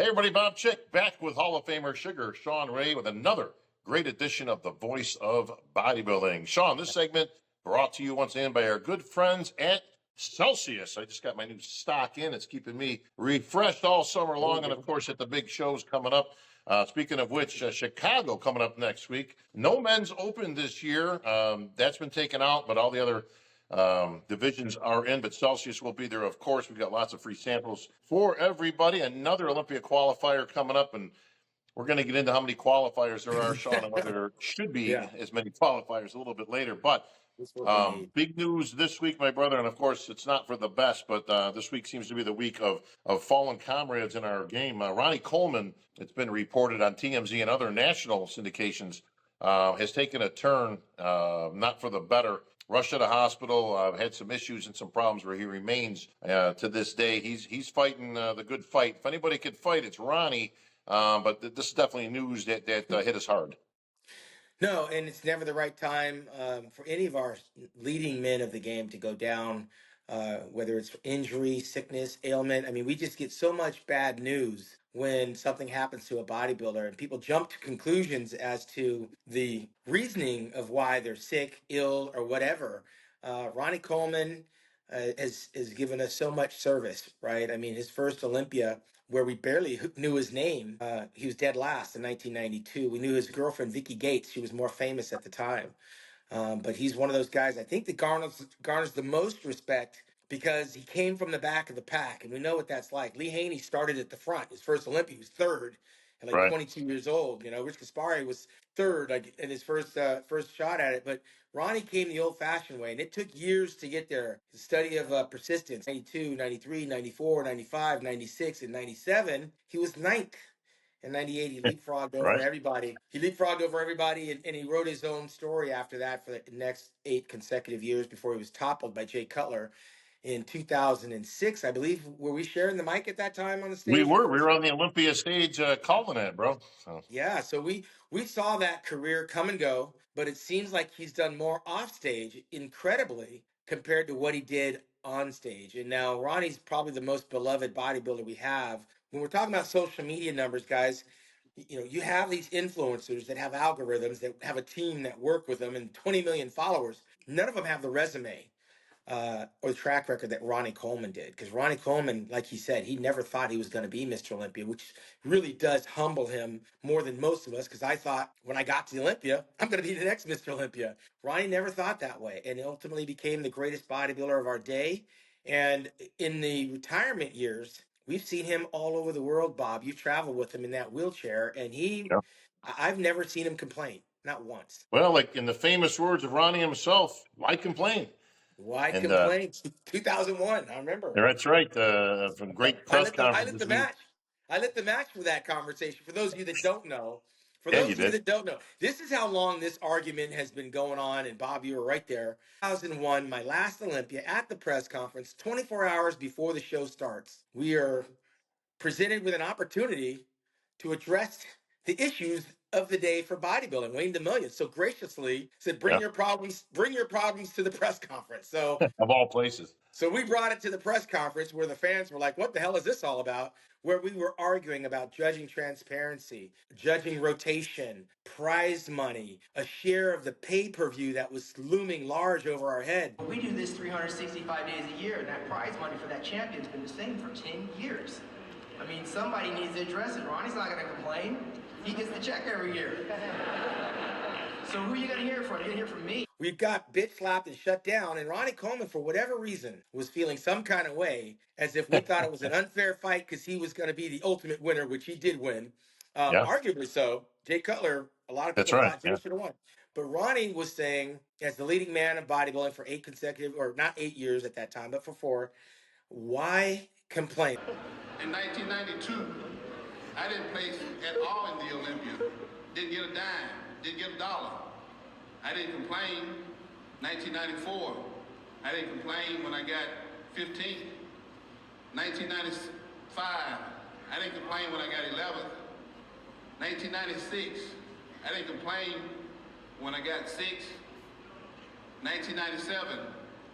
Hey everybody, Bob Chick back with Hall of Famer Shawn Ray with another great edition of the Voice of Bodybuilding. Shawn, this segment brought to you once again by our good friends at Celsius. I just got my new stock in. It's keeping me refreshed all summer long. And of course, at the big shows coming up. Speaking of which, Chicago coming up next week. No men's open this year. That's been taken out, but all the other divisions are in, but Celsius will be there, of course. We've got lots of free samples for everybody. Another Olympia qualifier coming up, and we're going to get into how many qualifiers there are, Shawn, and whether there should be as many qualifiers a little bit later. But big news this week, my brother, and of course, it's not for the best, but this week seems to be the week of fallen comrades in our game. Ronnie Coleman, it's been reported on TMZ and other national syndications, has taken a turn, not for the better. Rushed to the hospital, had some issues and some problems where he remains to this day. He's fighting the good fight. If anybody could fight, it's Ronnie. But this is definitely news that hit us hard. No, and it's never the right time for any of our leading men of the game to go down, whether it's injury, sickness, ailment. I mean, we just get so much bad news when something happens to a bodybuilder, and people jump to conclusions as to the reasoning of why they're sick, ill, or whatever. Ronnie Coleman has given us so much service, right? I mean, his first Olympia, where we barely knew his name. He was dead last in 1992. We knew his girlfriend, Vicky Gates. She was more famous at the time. But he's one of those guys, I think, that garners the most respect because he came from the back of the pack. And we know what that's like. Lee Haney started at the front. His first Olympia, he was third at like 22 years old. You know, Rich Gaspari was third like in his first shot at it. But Ronnie came the old-fashioned way, and it took years to get there. The study of persistence, 92, 93, 94, 95, 96, and 97, he was ninth. In 98, he leapfrogged over everybody. He leapfrogged over everybody, and he wrote his own story after that for the next 8 consecutive years before he was toppled by Jay Cutler in 2006, I believe. Were we sharing the mic at that time on the stage? We were on the Olympia stage calling it, bro. So. Yeah, so we saw that career come and go, but it seems like he's done more off stage, incredibly, compared to what he did on stage. And now Ronnie's probably the most beloved bodybuilder we have. When we're talking about social media numbers, guys, you know, you have these influencers that have algorithms, that have a team that work with them, and 20 million followers. None of them have the resume or the track record that Ronnie Coleman did. Because Ronnie Coleman, like he said, he never thought he was going to be Mr. Olympia, which really does humble him more than most of us. Because I thought when I got to the Olympia, I'm going to be the next Mr. Olympia. Ronnie never thought that way, and ultimately became the greatest bodybuilder of our day. And in the retirement years, we've seen him all over the world, Bob. You travel with him in that wheelchair, and I've never seen him complain, not once. Well, like in the famous words of Ronnie himself, why complain? Why complain? 2001, I remember. That's right. From great press conferences. I lit the match for that conversation. For those of you that don't know, this is how long this argument has been going on. And Bob, you were right there. 2001, my last Olympia, at the press conference, 24 hours before the show starts, we are presented with an opportunity to address the issues of the day for bodybuilding. Wayne DeMillion so graciously said, bring your problems to the press conference. So of all places. So we brought it to the press conference where the fans were like, what the hell is this all about? Where we were arguing about judging transparency, judging rotation, prize money, a share of the pay-per-view that was looming large over our head. We do this 365 days a year, and that prize money for that champion's been the same for 10 years. I mean, somebody needs to address it. Ronnie's not going to complain. He gets the check every year. So who are you going to hear from? You're going to hear from me. We got bitch slapped and shut down, and Ronnie Coleman, for whatever reason, was feeling some kind of way, as if we thought it was an unfair fight because he was going to be the ultimate winner, which he did win. Arguably so. Jay Cutler, a lot of people thought Jay should have won. But Ronnie was saying, as the leading man of bodybuilding for 8 consecutive, or not 8 years at that time, but for 4, why complain? In 1992, I didn't place at all in the Olympia. Didn't get a dime, didn't get a dollar. I didn't complain 1994. I didn't complain when I got 15th. 1995, I didn't complain when I got 11th. 1996, I didn't complain when I got 6th. 1997,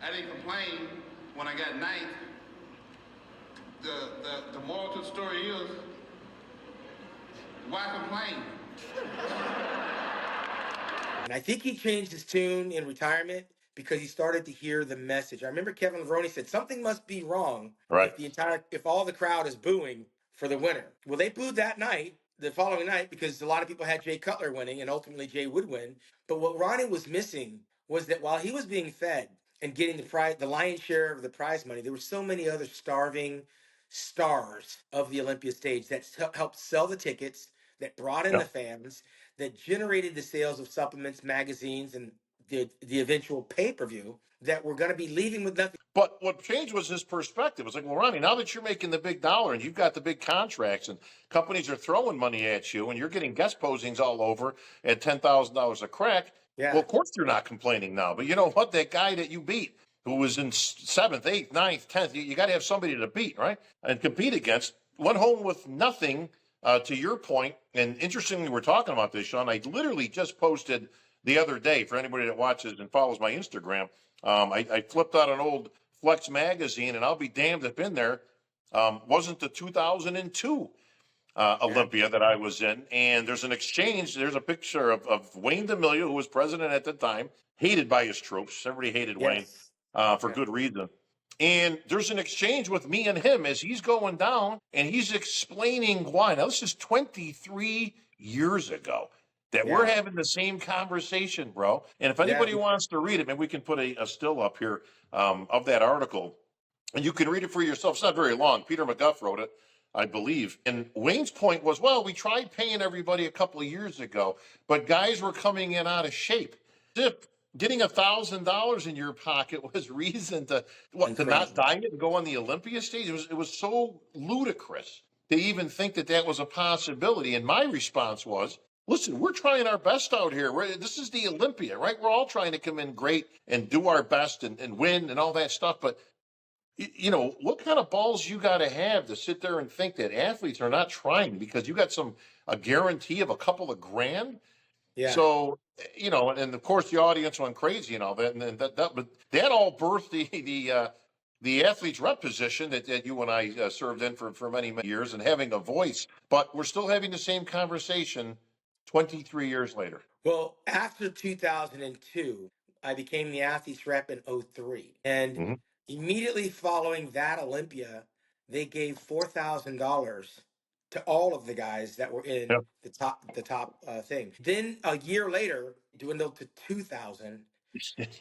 I didn't complain when I got 9th. The moral to the story is, Why complain? And I think he changed his tune in retirement because he started to hear the message. I remember Kevin Levrone said something must be wrong Right. if all the crowd is booing for the winner. Well, they booed that night, the following night, because a lot of people had Jay Cutler winning, and ultimately Jay would win. But what Ronnie was missing was that while he was being fed and getting the lion's share of the prize money, there were so many other starving stars of the Olympia stage that helped sell the tickets, that brought in Yeah. the fans, that generated the sales of supplements, magazines, and the eventual pay-per-view that we're going to be leaving with nothing. But what changed was his perspective. It's like, well, Ronnie, now that you're making the big dollar and you've got the big contracts and companies are throwing money at you and you're getting guest posings all over at $10,000 a crack, Yeah. well, of course you're not complaining now. But you know what? That guy that you beat, who was in 7th, 8th, 9th, 10th, you got to have somebody to beat, right? And compete against. Went home with nothing, to your point. And interestingly, we're talking about this, Shawn. I literally just posted the other day, for anybody that watches and follows my Instagram, I flipped out an old Flex magazine, and I'll be damned if in there wasn't the 2002 Olympia that I was in. And there's an exchange. There's a picture of Wayne DeMilio, who was president at the time, hated by his troops. Everybody hated Wayne Yes. for good reason. And there's an exchange with me and him as he's going down, and he's explaining why. Now, this is 23 years ago that we're having the same conversation, bro. And if anybody wants to read it, maybe we can put a still up here of that article, and you can read it for yourself. It's not very long. Peter McGuff wrote it, I believe. And Wayne's point was, well, we tried paying everybody a couple of years ago, but guys were coming in out of shape. If getting $1,000 in your pocket was reason to not diet and go on the Olympia stage, it was so ludicrous to even think that was a possibility. And my response was, listen, we're trying our best out here. This is the Olympia, right? We're all trying to come in great and do our best and win and all that stuff. But, you know, what kind of balls you got to have to sit there and think that athletes are not trying because you got a guarantee of a couple of grand? Yeah. So, you know, and of course the audience went crazy and all that. And but that all birthed the athlete's rep position that you and I served in for many, many years and having a voice. But we're still having the same conversation 23 years later. Well, after 2002, I became the athlete's rep in 03. And Mhm. immediately following that Olympia, they gave $4,000 to all of the guys that were in Yep. the top thing. Then a year later, dwindled to 2,000.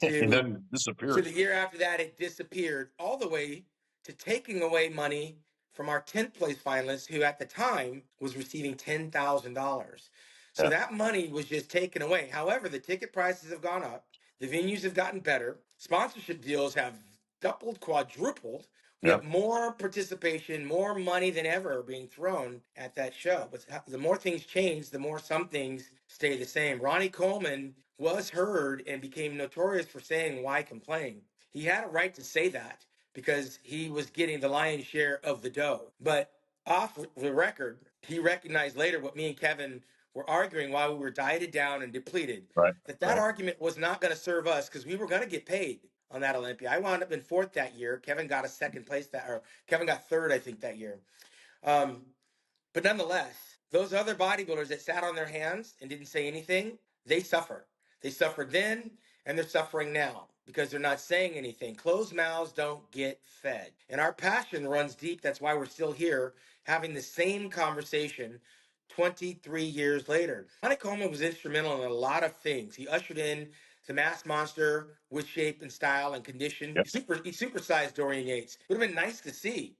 And then To disappeared. the year after that, it disappeared all the way to taking away money from our 10th place finalist, who at the time was receiving $10,000. So Yeah. that money was just taken away. However, the ticket prices have gone up, the venues have gotten better, sponsorship deals have doubled, quadrupled. We Yeah. have more participation, more money than ever being thrown at that show. But the more things change, the more some things stay the same. Ronnie Coleman was heard and became notorious for saying, "Why complain?" He had a right to say that because he was getting the lion's share of the dough. But off the record, he recognized later what me and Kevin were arguing while we were dieted down and depleted, Right. that argument was not going to serve us because we were going to get paid on that Olympia. I wound up in 4th that year. Kevin got a 2nd place or Kevin got 3rd, I think, that year. But nonetheless, those other bodybuilders that sat on their hands and didn't say anything, they suffered. They suffered then, and they're suffering now because they're not saying anything. Closed mouths don't get fed. And our passion runs deep. That's why we're still here having the same conversation 23 years later. Ronnie Coleman was instrumental in a lot of things. He ushered in the mass monster with shape and style and condition. Yep. He supersized Dorian Yates. It would have been nice to see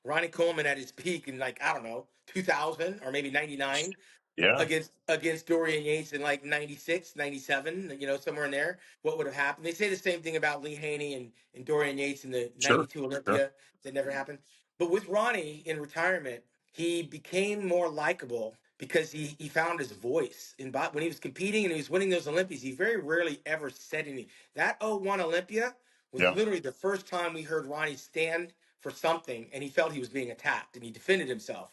Ronnie Coleman at his peak in, like, I don't know, 2000 or maybe 99 Yeah. against Dorian Yates in like 96, 97, somewhere in there. What would have happened? They say the same thing about Lee Haney and Dorian Yates in the Sure. 92 Olympia. That never happened. But with Ronnie in retirement, he became more likable because he found his voice when he was competing and he was winning those Olympias. He very rarely ever said anything. That 01 Olympia was Yeah. literally the first time we heard Ronnie stand for something, and he felt he was being attacked, and he defended himself.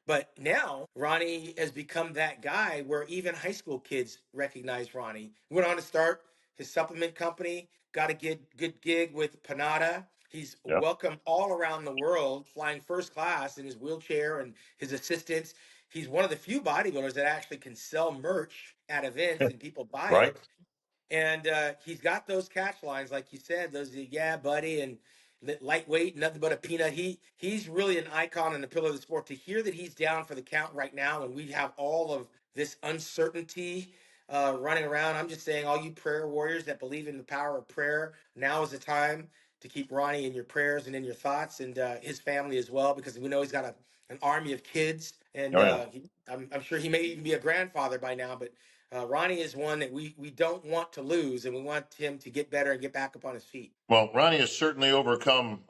But now Ronnie has become that guy where even high school kids recognize Ronnie. He went on to start his supplement company, got a good gig with Panada. He's Yeah. welcome all around the world, flying first class in his wheelchair and his assistants. he's one of the few bodybuilders that actually can sell merch at events and people buy Right. it. And he's got those catch lines, like you said, those yeah, buddy, and lightweight, nothing but a peanut. He's really an icon and a pillar of the sport. To hear that he's down for the count right now, and we have all of this uncertainty running around, I'm just saying, all you prayer warriors that believe in the power of prayer, now is the time to keep Ronnie in your prayers and in your thoughts, and his family as well, because we know he's got an army of kids, and Oh, yeah. I'm sure he may even be a grandfather by now, but Ronnie is one that we don't want to lose, and we want him to get better and get back up on his feet. Well, Ronnie has certainly overcome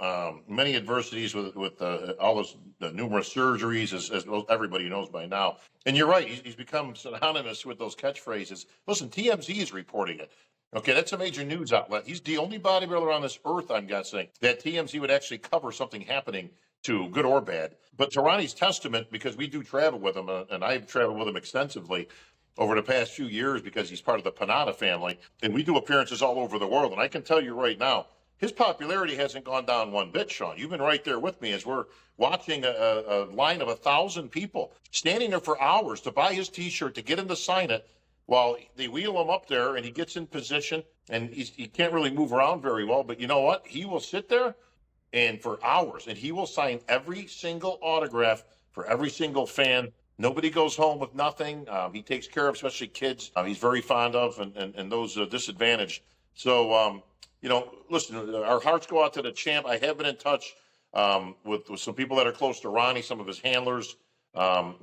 many adversities with all those the numerous surgeries, as everybody knows by now. And you're right; he's become synonymous with those catchphrases. Listen, TMZ is reporting it. Okay, that's a major news outlet. He's the only bodybuilder on this earth, I'm guessing, that TMZ would actually cover something happening to, good or bad. But to Ronnie's testament, because we do travel with him, and I've traveled with him extensively over the past few years because he's part of the Panada family, and we do appearances all over the world. And I can tell you right now, his popularity hasn't gone down one bit, Shawn. You've been right there with me as we're watching a line of 1,000 people standing there for hours to buy his T-shirt, to get him to sign it, while they wheel him up there and he gets in position, and he can't really move around very well. But you know what? He will sit there and for hours, and he will sign every single autograph for every single fan. Nobody goes home with nothing. He takes care of, especially kids. He's very fond of, and those disadvantaged. So, listen, our hearts go out to the champ. I have been in touch with some people that are close to Ronnie, some of his handlers.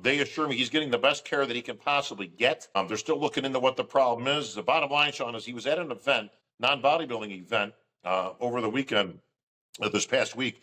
They assure me he's getting the best care that he can possibly get. They're still looking into what the problem is. The bottom line, Shawn, is he was at an event, non-bodybuilding event, over the weekend, this past week,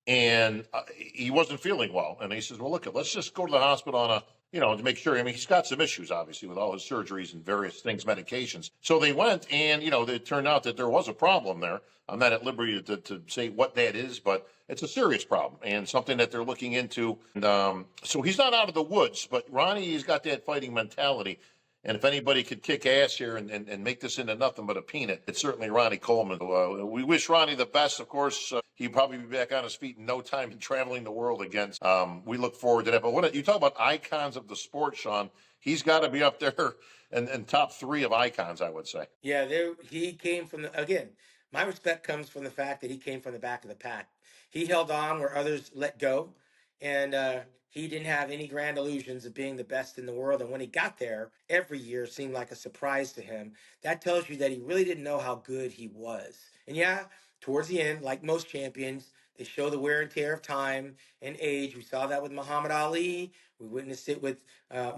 and he wasn't feeling well. And he says, well, look, let's just go to the hospital on to make sure. I mean, he's got some issues, obviously, with all his surgeries and various things, medications. So they went, and, it turned out that there was a problem there. I'm not at liberty to say what that is, but it's a serious problem and something that they're looking into. And so he's not out of the woods, but Ronnie has got that fighting mentality. And if anybody could kick ass here and make this into nothing but a peanut, it's certainly Ronnie Coleman. We wish Ronnie the best. Of course, he'd probably be back on his feet in no time and traveling the world again. We look forward to that. But when you talk about icons of the sport, Shawn, he's got to be up there and top 3 of icons, I would say. Yeah, he came from again, my respect comes from the fact that he came from the back of the pack. He held on where others let go, and he didn't have any grand illusions of being the best in the world. And when he got there, every year seemed like a surprise to him. That tells you that he really didn't know how good he was. And yeah, towards the end, like most champions, they show the wear and tear of time and age. We saw that with Muhammad Ali. We witnessed it with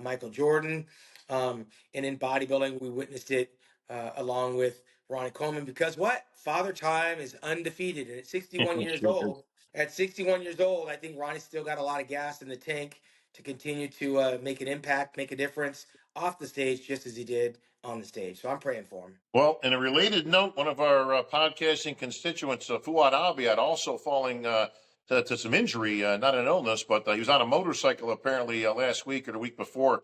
Michael Jordan. And in bodybuilding, we witnessed it along with Ronnie Coleman, because what? Father Time is undefeated. And at 61 years old, I think Ronnie's still got a lot of gas in the tank to continue to make an impact, make a difference off the stage, just as he did on the stage. So I'm praying for him. Well, in a related note, one of our podcasting constituents, Fuad Abiad, also falling to some injury, not an illness, but he was on a motorcycle apparently last week or the week before,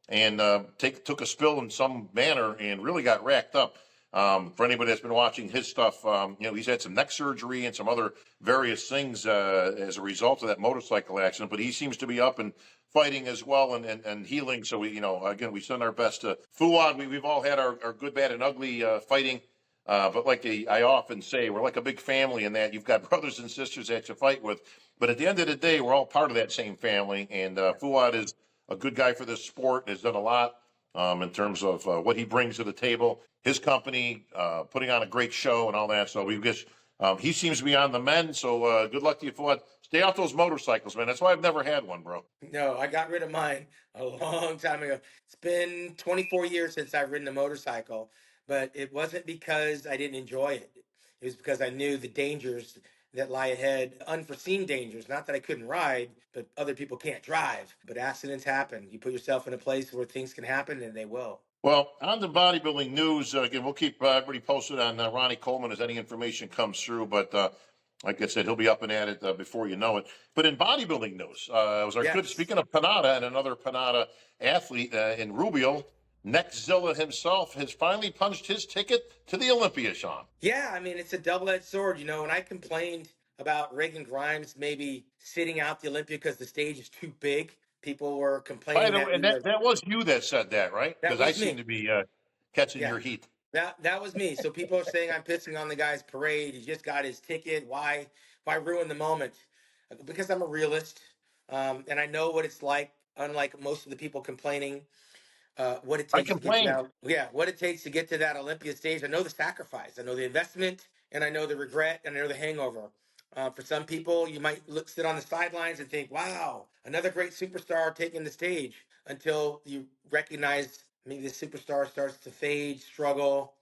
and took a spill in some manner and really got racked up. For anybody that's been watching his stuff, he's had some neck surgery and some other various things as a result of that motorcycle accident, but he seems to be up and fighting as well and healing. So again, we send our best to Fuad. We've all had our good, bad, and ugly fighting. But like I often say, we're like a big family in that you've got brothers and sisters that you fight with. But at the end of the day, we're all part of that same family. And Fuad is a good guy for this sport and has done a lot in terms of what he brings to the table. His company, putting on a great show and all that. So he seems to be on the mend. So good luck to you, Fuad. Stay off those motorcycles, man. That's why I've never had one, bro. No, I got rid of mine a long time ago. It's been 24 years since I've ridden a motorcycle, but it wasn't because I didn't enjoy it. It was because I knew the dangers that lie ahead, unforeseen dangers. Not that I couldn't ride, but other people can't drive. But accidents happen. You put yourself in a place where things can happen, and they will. Well, on the bodybuilding news, again, we'll keep everybody posted on Ronnie Coleman as any information comes through. But like I said, he'll be up and at it before you know it. But in bodybuilding news, it was our good, speaking of Panada and another Panada athlete in Rubio, Neckzilla himself has finally punched his ticket to the Olympia, Shawn. Yeah, I mean, it's a double-edged sword. When I complained about Reagan Grimes maybe sitting out the Olympia because the stage is too big, People were By complaining the that way, we were. that was you that said that, right? That Because I was seem me. to be catching Yeah, your heat. that was me. So people are saying I'm pissing on the guy's parade. He just got his ticket. Why ruin the moment? Because I'm a realist, and I know what it's like. Unlike most of the people complaining, what it I takes to get to complained. that. Yeah, what it takes to get to that Olympia stage. I know the sacrifice. I know the investment, and I know the regret, and I know the hangover. For some people, you might sit on the sidelines and think, "Wow, another great superstar taking the stage." Until you recognize maybe the superstar starts to fade, struggle,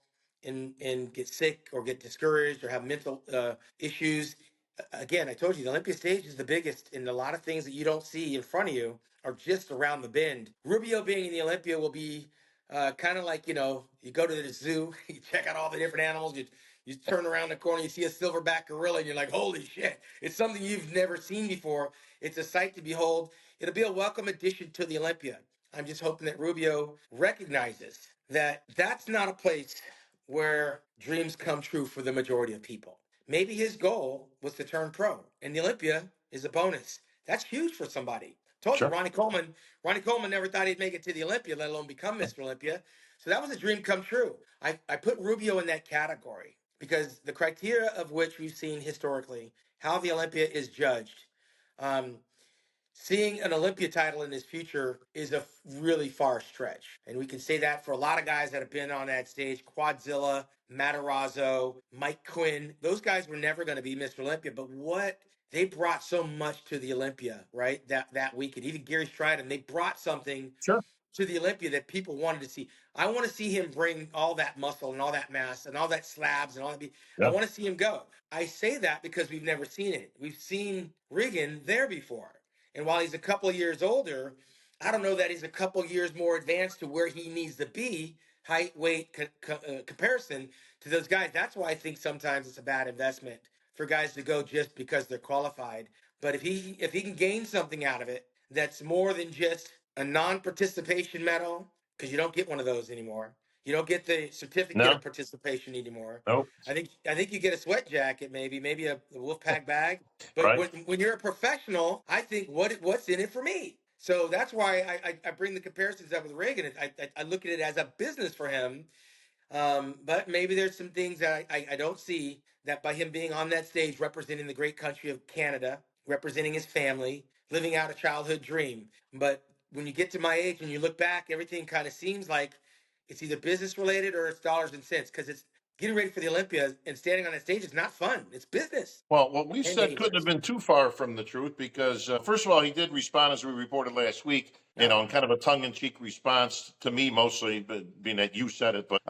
and get sick or get discouraged or have mental issues. Again, I told you the Olympia stage is the biggest, and a lot of things that you don't see in front of you are just around the bend. Rubio being in the Olympia will be kind of like, you go to the zoo, you check out all the different animals, you turn around the corner, you see a silverback gorilla, and you're like, holy shit, it's something you've never seen before. It's a sight to behold. It'll be a welcome addition to the Olympia. I'm just hoping that Rubio recognizes that that's not a place where dreams come true for the majority of people. Maybe his goal was to turn pro, and the Olympia is a bonus. That's huge for somebody. Told you, Sure. Ronnie Coleman. Ronnie Coleman never thought he'd make it to the Olympia, let alone become Mr. Olympia. So that was a dream come true. I put Rubio in that category because the criteria of which we've seen historically, how the Olympia is judged. Um, Seeing an Olympia title in his future is a really far stretch. And we can say that for a lot of guys that have been on that stage. Quadzilla, Matarazzo, Mike Quinn. Those guys were never going to be Mr. Olympia. But what they brought so much to the Olympia, right? That weekend. Even Gary Stridham, they brought something Sure. to the Olympia that people wanted to see. I want to see him bring all that muscle and all that mass and all that slabs and all that. I Yeah. want to see him go. I say that because we've never seen it. We've seen Regan there before. And while he's a couple of years older, I don't know that he's a couple of years more advanced to where he needs to be, height, weight comparison to those guys. That's why I think sometimes it's a bad investment for guys to go just because they're qualified. But if he can gain something out of it, that's more than just a non-participation medal, because you don't get one of those anymore. You don't get the certificate of No. participation anymore. Nope. I think you get a sweat jacket, maybe a Wolfpack bag. But Right. when you're a professional, I think what's in it for me. So that's why I bring the comparisons up with Reagan. I look at it as a business for him. But maybe there's some things that I don't see that by him being on that stage, representing the great country of Canada, representing his family, living out a childhood dream. But when you get to my age and you look back, everything kind of seems like it's either business related or it's dollars and cents because it's getting ready for the Olympia and standing on that stage is not fun. It's business Well, what we and said couldn't have dangerous. been too far from the truth because, first of all, he did respond as we reported last week, Yeah. in kind of a tongue-in-cheek response to me, mostly, but being that you said it. But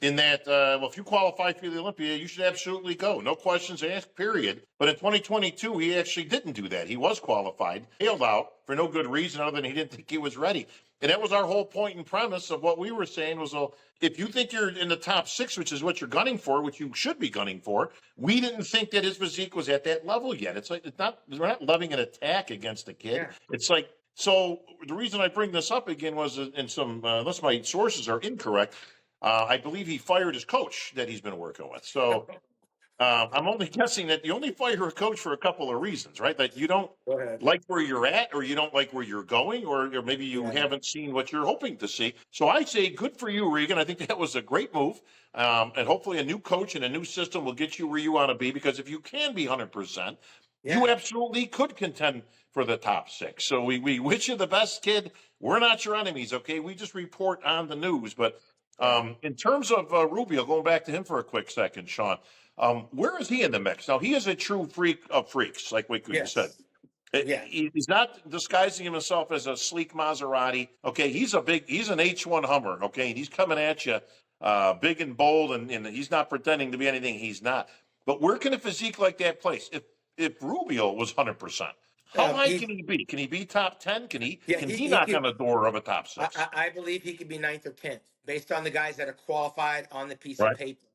in that, well, if you qualify for the Olympia, you should absolutely go. No questions asked, period. But in 2022, he actually didn't do that. He was qualified, failed out for no good reason other than he didn't think he was ready. And that was our whole point and premise of what we were saying was, well, if you think you're in the top six, which is what you're gunning for, which you should be gunning for, we didn't think that his physique was at that level yet. It's like we're not loving an attack against the kid. Yeah. It's like, so the reason I bring this up again was in some, unless my sources are incorrect, I believe he fired his coach that he's been working with. So I'm only guessing that you only fire a coach for a couple of reasons, right? That you don't Go ahead. like where you're at, or you don't like where you're going, or maybe you Yeah. haven't seen what you're hoping to see. So I say good for you, Regan. I think that was a great move. And hopefully a new coach and a new system will get you where you want to be, because if you can be 100%, you Yeah. absolutely could contend for the top six. So we wish you the best, kid. We're not your enemies, okay? We just report on the news. But Yeah. in terms of Rubio, going back to him for a quick second, Shawn, where is he in the mix? Now, he is a true freak of freaks, like what you said. Yes. Yeah. He's not disguising himself as a sleek Maserati. Okay, he's an H1 Hummer. Okay, and he's coming at you big and bold, and he's not pretending to be anything he's not. But where can a physique like that place? If Rubio was 100%, how high He can he be? Can he be top 10? yeah Can he he he knock could. on the door of a top I, six? I I believe he could be ninth or 10th based on the guys that are qualified on the piece of Right. paper.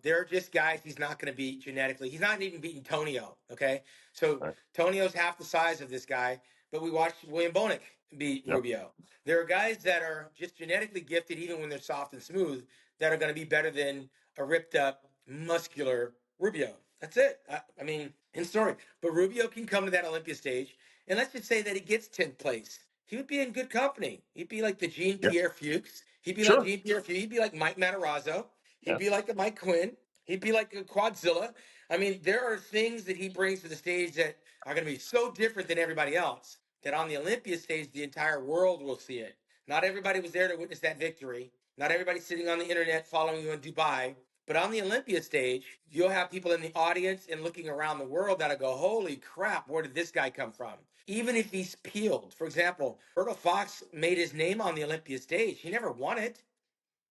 There are just guys he's not going to beat genetically. He's not even beating Tonio. Okay. So Right. Tonio's half the size of this guy, but we watched William Bonek beat Yep. Rubio. There are guys that are just genetically gifted, even when they're soft and smooth, that are going to be better than a ripped up, muscular Rubio. That's it. I mean, in story. But Rubio can come to that Olympia stage and let's just say that he gets 10th place, he would be in good company. He'd be like the Jean Yeah. Pierre Fuchs. He'd be like Sure. Jean Pierre Fuchs. He'd be like Mike Matarazzo. He'd Yeah. be like a Mike Quinn. He'd be like a Quadzilla. I mean, there are things that he brings to the stage that are going to be so different than everybody else that on the Olympia stage, the entire world will see it. Not everybody was there to witness that victory. Not everybody sitting on the internet following you in Dubai. But on the Olympia stage, you'll have people in the audience and looking around the world that'll go, holy crap, where did this guy come from? Even if he's peeled. For example, Berto Fox made his name on the Olympia stage. He never won it.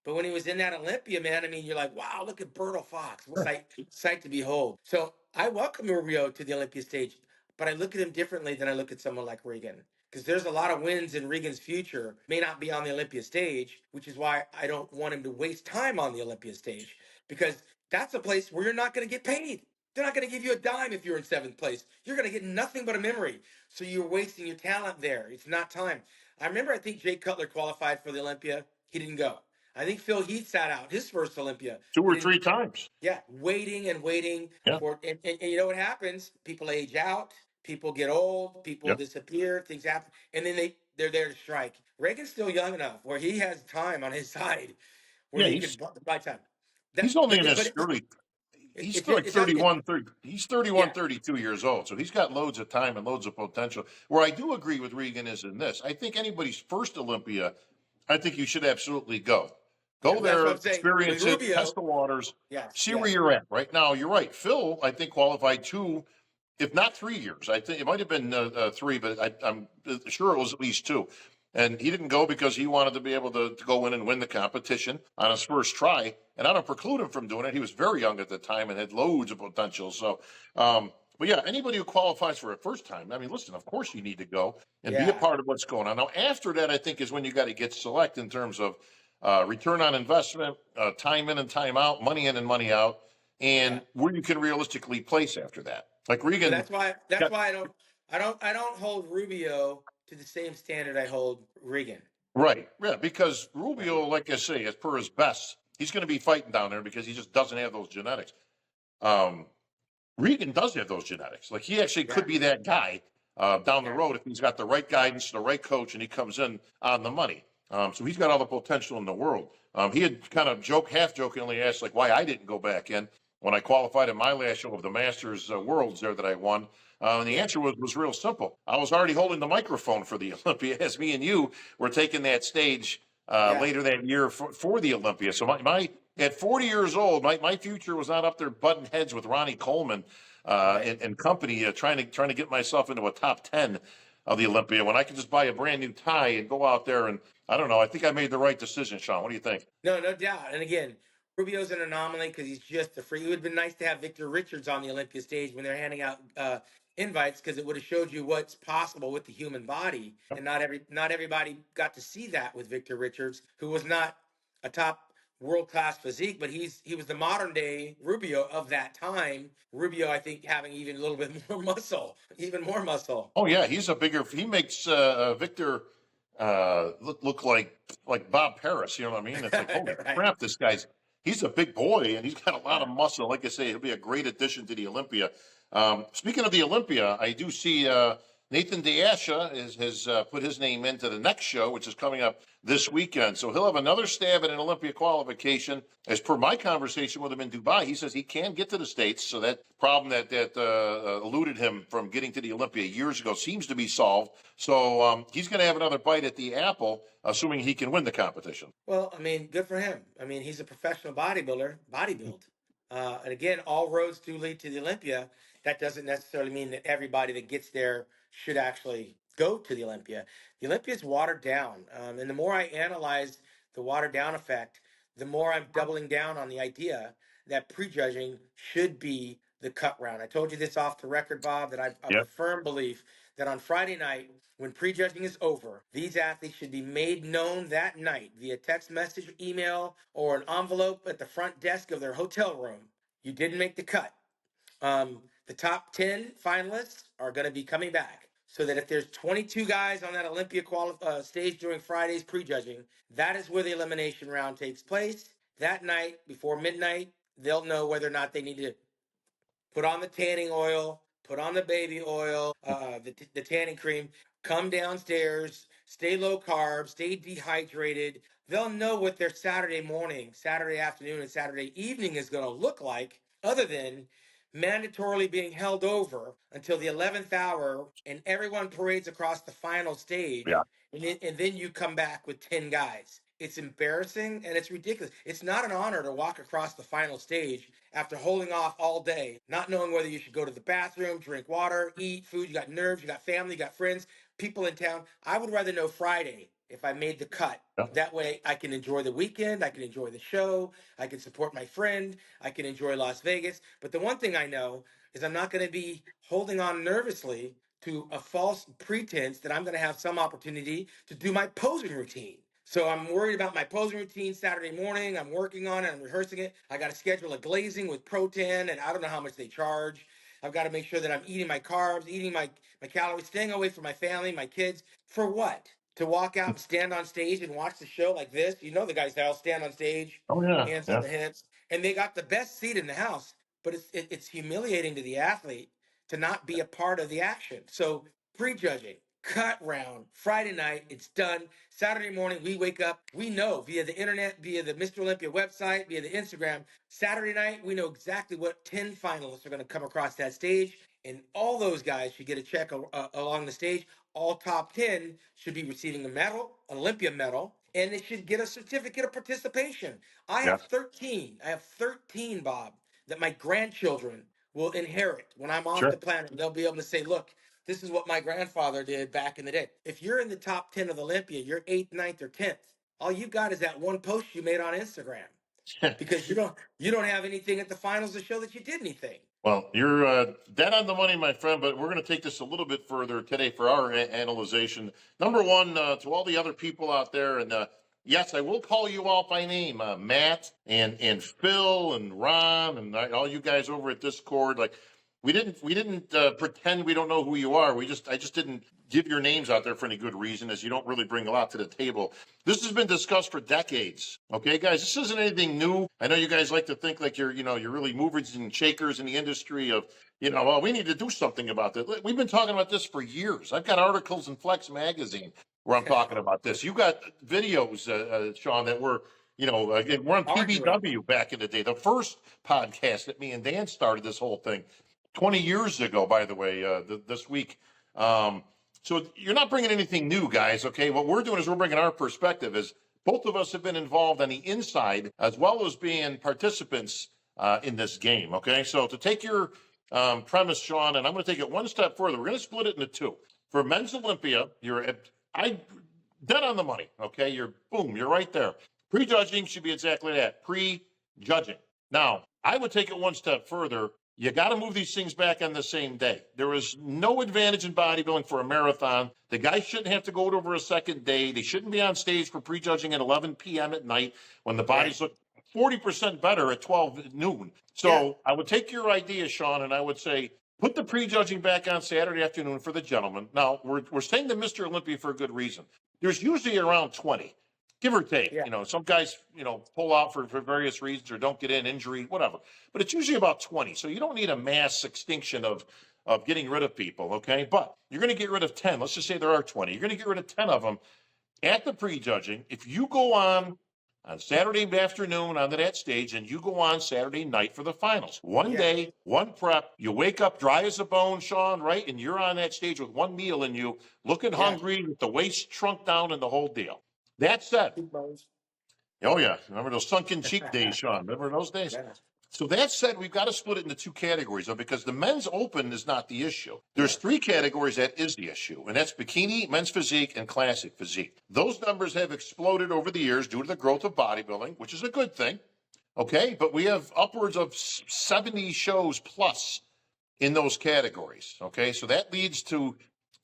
But when he was in that Olympia, man, I mean, you're like, wow, look at Berto Fox. What a sight to behold. So I welcome Rubio to the Olympia stage, but I look at him differently than I look at someone like Regan. Because there's a lot of wins in Regan's future, may not be on the Olympia stage, which is why I don't want him to waste time on the Olympia stage. Because that's a place where you're not going to get paid. They're not going to give you a dime if you're in 7th place. You're going to get nothing but a memory. So you're wasting your talent there. It's not time. I remember, I think Jay Cutler qualified for the Olympia. He didn't go. I think Phil Heath sat out his first Olympia. 2 or He didn't- 3 times. Yeah, waiting and waiting Yeah. for, and you know what happens? People age out, people get old, people Yeah. disappear, things happen, and then they're there to strike. Reagan's still young enough where he has time on his side where Yeah, he could buy time. he's only in But his early. He's it, like it, it, 31, 30, he's 31, yeah, 32 years old. So he's got loads of time and loads of potential. Where I do agree with Regan is in this. I think anybody's first Olympia, I think you should absolutely go. yeah, Go that's what there, I'm saying. With experience it, Rubio, test the waters, yes, see where yes, you're at. Right now, you're right. Phil, I think, qualified 2, if not 3 years. I think it might have been 3, but I'm sure it was at least 2. And he didn't go because he wanted to be able to go in and win the competition on his first try. And I don't preclude him from doing it. He was very young at the time and had loads of potential. So, but yeah, anybody who qualifies for a first time, I mean, listen, of course you need to go and be a yeah, part of what's going on. Now, after that, I think is when you got to get select in terms of return on investment, time in and time out, money in and money out, yeah. and where you can realistically place after that. Like So Regan that's got why I don't hold Rubio to the same standard I hold Regan. right, yeah, because Yeah, Rubio, like I say, as per his best, he's going to be fighting down there because he just doesn't have those genetics. Um, Regan does have those genetics. Like he actually yeah, could be that guy down the yeah, road if he's got the right guidance, the right coach, and he comes in on the money. So he's got all the potential in the world. He had kind of half jokingly asked like why I didn't go back in when I qualified in my last show of the Masters Worlds there that I won. And the yeah, answer was real simple. I was already holding the microphone for the Olympia as me and you were taking that stage yeah. later that year for the Olympia. So my at 40 years old, my future was not up there butting heads with Ronnie Coleman Right. and company, trying to get myself into a top 10 of the Olympia when I can just buy a brand new tie and go out there. And I don't know. I think I made the right decision, Shawn. What do you think? No, no doubt. And again, Rubio's an anomaly because he's just a freak. It would have been nice to have Victor Richards on the Olympia stage when they're handing out invites because it would have showed you what's possible with the human body. And not everybody got to see that with Victor Richards, who was not a top world class physique, but he was the modern day Rubio of that time. Rubio, I think, having even a little bit more muscle, even more muscle. Oh yeah, he's a bigger. He makes Victor look like Bob Paris. You know what I mean? It's like holy Right. crap, this guy's he's a big boy and he's got a lot Yeah. of muscle. Like I say, he'll be a great addition to the Olympia. Speaking of the Olympia, I do see Nathan Deasha has put his name into the next show, which is coming up this weekend. So he'll have another stab at an Olympia qualification. As per my conversation with him in Dubai, he says he can get to the States. So that problem that eluded him from getting to the Olympia years ago seems to be solved. So he's going to have another bite at the apple, assuming he can win the competition. Well, I mean, good for him. I mean, he's a professional bodybuild. And again, all roads do lead to the Olympia. That doesn't necessarily mean that everybody that gets there should actually go to the Olympia. The Olympia is watered down. And the more I analyze the watered down effect, the more I'm doubling down on the idea that prejudging should be the cut round. I told you this off the record, Bob, that I have Yeah. a firm belief that on Friday night, when prejudging is over, these athletes should be made known that night via text message, email, or an envelope at the front desk of their hotel room. You didn't make the cut. The top 10 finalists are going to be coming back. So that if there's 22 guys on that Olympia stage during Friday's prejudging, that is where the elimination round takes place. That night, before midnight, they'll know whether or not they need to put on the tanning oil, put on the baby oil, the tanning cream, come downstairs, stay low carb, stay dehydrated. They'll know what their Saturday morning, Saturday afternoon, and Saturday evening is going to look like, other than mandatorily being held over until the 11th hour and everyone parades across the final stage. Yeah. And then you come back with 10 guys. It's embarrassing and it's ridiculous. It's not an honor to walk across the final stage after holding off all day, not knowing whether you should go to the bathroom, drink water, eat food. You got nerves, you got family, you got friends, people in town. I would rather know Friday if I made the cut. Yeah. That way I can enjoy the weekend, I can enjoy the show, I can support my friend, I can enjoy Las Vegas. But the one thing I know is I'm not going to be holding on nervously to a false pretense that I'm going to have some opportunity to do my posing routine. So I'm worried about my posing routine Saturday morning. I'm working on it. I'm rehearsing it. I got to schedule a glazing with Pro-Ten, and I don't know how much they charge. I've got to make sure that I'm eating my carbs, eating my calories, staying away from my family, my kids. For what? To walk out and stand on stage and watch the show like this? You know the guys that'll stand on stage, Oh, yeah. hands Yeah. on the hips, and they got the best seat in the house. But it's humiliating to the athlete to not be a part of the action. So prejudging, cut round, Friday night, it's done. Saturday morning, we wake up, we know via the internet, via the Mr. Olympia website, via the Instagram. Saturday night, we know exactly what 10 finalists are going to come across that stage. And all those guys should get a check along the stage. All top 10 should be receiving a medal, an Olympia medal, and they should get a certificate of participation. I have Yes. 13. I have 13, Bob, that my grandchildren will inherit when I'm off Sure. the planet. They'll be able to say, look, this is what my grandfather did back in the day. If you're in the top 10 of Olympia, you're 8th, 9th, or 10th. All you got is that one post you made on Instagram because you don't have anything at the finals to show that you did anything. Well, you're dead on the money, my friend, but we're going to take this a little bit further today for our analyzation. Number one, to all the other people out there, and yes, I will call you all by name, Matt and Phil and Ron and all you guys over at Discord. Like, we didn't pretend we don't know who you are. I just didn't give your names out there for any good reason, as you don't really bring a lot to the table. This has been discussed for decades. Okay, guys, this isn't anything new. I know you guys like to think like you're really movers and shakers in the industry of, well, we need to do something about this. We've been talking about this for years. I've got articles in Flex magazine where I'm talking about this. You got videos, Shawn, that were, again, we're on PBW back in the day. The first podcast that me and Dan started this whole thing 20 years ago, by the way, this week. So you're not bringing anything new, guys, okay? What we're doing is we're bringing our perspective. As both of us have been involved on the inside as well as being participants in this game, okay? So to take your premise, Shawn, and I'm going to take it one step further. We're going to split it into two. For men's Olympia, you're dead on the money, okay? You're right there. Prejudging should be exactly that, prejudging. Now, I would take it one step further. You got to move these things back on the same day. There is no advantage in bodybuilding for a marathon. The guys shouldn't have to go over a second day. They shouldn't be on stage for prejudging at 11 p.m. at night when the bodies look 40% better at 12 noon. So I would take your idea, Shawn, and I would say put the prejudging back on Saturday afternoon for the gentlemen. Now, we're saying to Mr. Olympia for a good reason. There's usually around 20. Give or take, some guys, pull out for various reasons or don't get in, injury, whatever. But it's usually about 20. So you don't need a mass extinction of getting rid of people, okay? But you're going to get rid of 10. Let's just say there are 20. You're going to get rid of 10 of them at the prejudging. If you go on Saturday afternoon onto that stage and you go on Saturday night for the finals, one day, one prep, you wake up dry as a bone, Shawn, right? And you're on that stage with one meal in you, looking hungry, with the waist shrunk down and the whole deal. That said, oh yeah, remember those sunken cheek days, Shawn? Remember those days? Yeah. So that said, we've got to split it into two categories, though, because the men's open is not the issue. There's three categories that is the issue, and that's bikini, men's physique, and classic physique. Those numbers have exploded over the years due to the growth of bodybuilding, which is a good thing, okay? But we have upwards of 70 shows plus in those categories, okay? So that leads to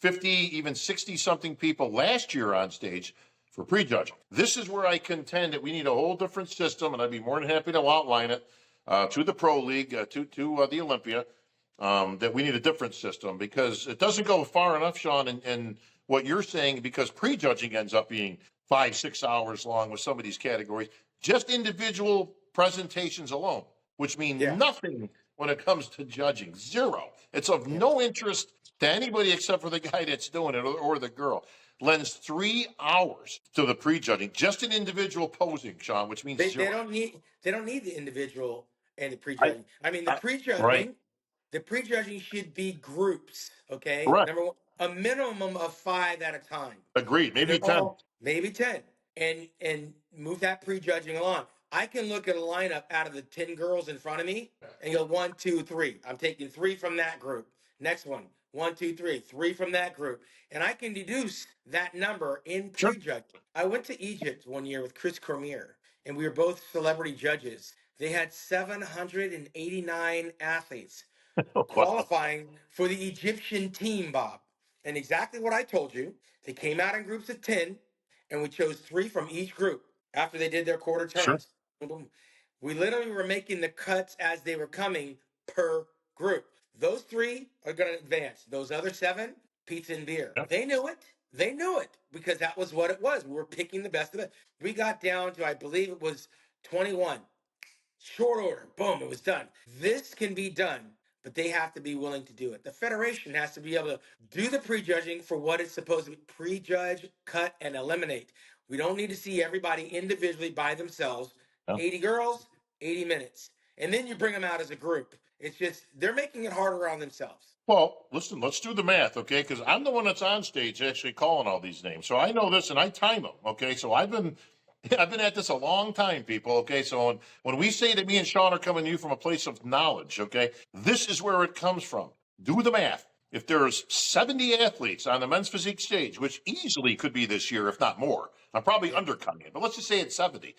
50, even 60-something people last year on stage for prejudging. This is where I contend that we need a whole different system, and I'd be more than happy to outline it to the Pro League, to the Olympia, that we need a different system because it doesn't go far enough, Shawn, in what you're saying, because prejudging ends up being 5-6 hours long with some of these categories, just individual presentations alone, which mean nothing when it comes to judging. Zero. It's of no interest to anybody except for the guy that's doing it or the girl. Lends 3 hours to the prejudging, just an individual posing, Shawn, which means They zero. don't need the individual and the I, prejudging. I mean, right. the prejudging should be groups. Okay, Correct. number one, a minimum of 5 at a time, Agreed. and Maybe they're 10. all maybe 10, and move that prejudging along. I can look at a lineup out of the 10 girls in front of me and go 1, 2, 3. I'm taking 3 from that group. Next one, 1, 2, 3, 3 from that group, and I can deduce that number in Sure. prejudging. I went to Egypt one year with Chris Cormier, and we were both celebrity judges. They had 789 athletes Wow. qualifying for the Egyptian team, Bob. And exactly what I told you, they came out in groups of 10, and we chose 3 from each group after they did their quarter Sure. turns. Boom, boom. We literally were making the cuts as they were coming per group. Those 3 are going to advance. Those other 7, pizza and beer. Yeah. They knew it. They knew it because that was what it was. We were picking the best of it. We got down to, I believe it was 21. Short order. Boom, it was done. This can be done, but they have to be willing to do it. The federation has to be able to do the prejudging for what it's supposed to be: prejudge, cut, and eliminate. We don't need to see everybody individually by themselves. Yeah. 80 girls, 80 minutes. And then you bring them out as a group. It's just, they're making it harder on themselves. Well, listen, let's do the math, okay? Because I'm the one that's on stage actually calling all these names. So I know this and I time them, okay? So I've been at this a long time, people, okay? So when we say that me and Shawn are coming to you from a place of knowledge, okay, this is where it comes from. Do the math. If there's 70 athletes on the men's physique stage, which easily could be this year, if not more, I'm probably undercutting it, but let's just say it's 70.